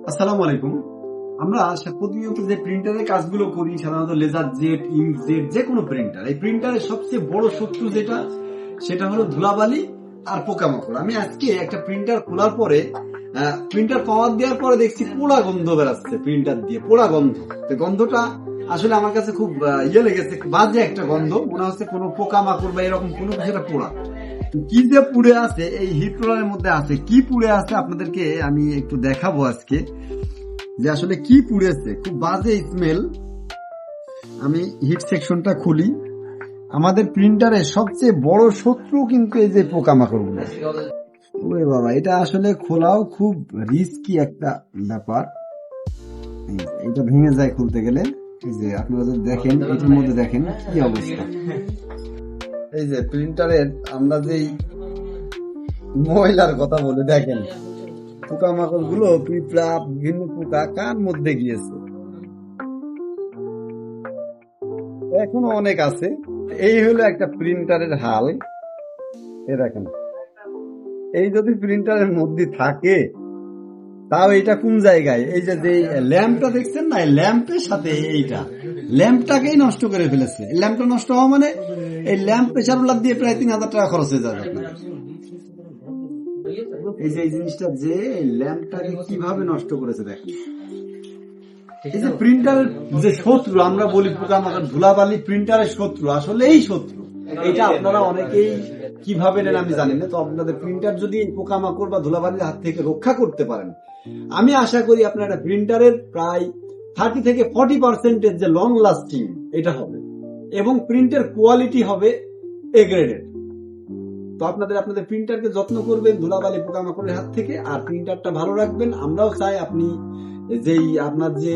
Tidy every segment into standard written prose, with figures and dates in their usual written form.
আসসালামু আলাইকুম। আমরা প্রতিনিয়ত যে প্রিন্টারের কাজগুলো করি, সাধারণত লেজার জেট, ইঙ্কজেট, যে কোনো প্রিন্টার, এই প্রিন্টারের সবচেয়ে বড় শত্রু সেটা হলো ধুলাবালি আর পোকামাকড়। আমি আজকে একটা প্রিন্টার খোলার পরে, প্রিন্টার পাওয়ার দেওয়ার পরে দেখছি পোড়া গন্ধ বেরাচ্ছে, প্রিন্টার দিয়ে পোড়া গন্ধ। তো গন্ধটা আসলে আমার কাছে খুব লেগেছে, বাজে একটা গন্ধ, মনে হচ্ছে কোনো পোকামাকড় বা এরকম কোনো কিছু একটা পোড়া। কি যে পুড়ে আছে এই হিট রোলারের মধ্যে, আছে কি পুড়ে আছে আপনাদেরকে আমি একটু দেখাবো আজকে, যে আসলে কি পুড়েছে। খুব বাজে স্মেল। আমি হিট সেকশনটা খুলি। আমাদের প্রিন্টারের সবচেয়ে বড় শত্রু কিন্তু এই যে পোকামাকড় গুলো। ওরে বাবা, এটা আসলে খোলাও খুব রিস্কি একটা ব্যাপার। এটা ভেঙে যায় খুলতে গেলে। এই যে আপনারা যদি দেখেন, এটার মধ্যে দেখেন কি অবস্থা। এই যে প্রিন্টারের আমরা যেই ময়লার কথা বলে দেখেন, পোকামাকড় গুলো, পিঁপড়া, বিভিন্ন পোকা কার মধ্যে গিয়েছে, এখনো অনেক আছে। এই হলো একটা প্রিন্টারের হাল। এ দেখেন, এই যদি প্রিন্টারের মধ্যে থাকে, তাও এটা কোন জায়গায়, এই যে ল্যাম্পটা দেখছেন না, এই ল্যাম্পের সাথে এইটা ল্যাম্পটাকেই নষ্ট করে ফেলেছে। ল্যাম্পটা নষ্ট হওয়া মানে এই ল্যাম্প প্রেসার রোলার দিয়ে প্রায় 3000 টাকা খরচ হয়ে যাবে। এই যে এই জিনিসটা, যে ল্যাম্পটাকে কিভাবে নষ্ট করেছে দেখেন। এই যে প্রিন্টারের যে শত্রু আমরা বলি পোকামাকড়, ধুলাবালি প্রিন্টারের শত্রু, আসলে এই শত্রু। এটা আপনারা অনেকেই কিভাবে নেন আমি জানি না। তো আপনাদের প্রিন্টার যদি পোকামাকড় বা ধুলাবালির হাত থেকে রক্ষা করতে পারেন, আমি আশা করি আপনার একটা প্রিন্টারের প্রায় 30 থেকে 40% যে লং লাস্টিং এটা হবে, এবং প্রিন্টের কোয়ালিটি হবে এ গ্রেডের। তো আপনাদের প্রিন্টারকে যত্ন করবেন ধুলাবালি পোকামাকড়ের হাত থেকে, আর প্রিন্টারটা ভালো রাখবেন। আমরাও চাই আপনি যেই আপনার যে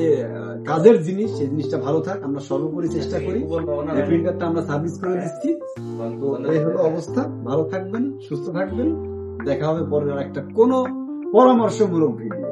কাজের জিনিস, সেই জিনিসটা ভালো থাক। আমরা সর্বোপরি চেষ্টা করি। প্রিন্টারটা আমরা সার্ভিস করে দিচ্ছি। তো এই হলো অবস্থা। ভালো থাকবেন, সুস্থ থাকবেন। দেখা হবে পরের একটা কোনো পরামর্শমূলক ভিডিও।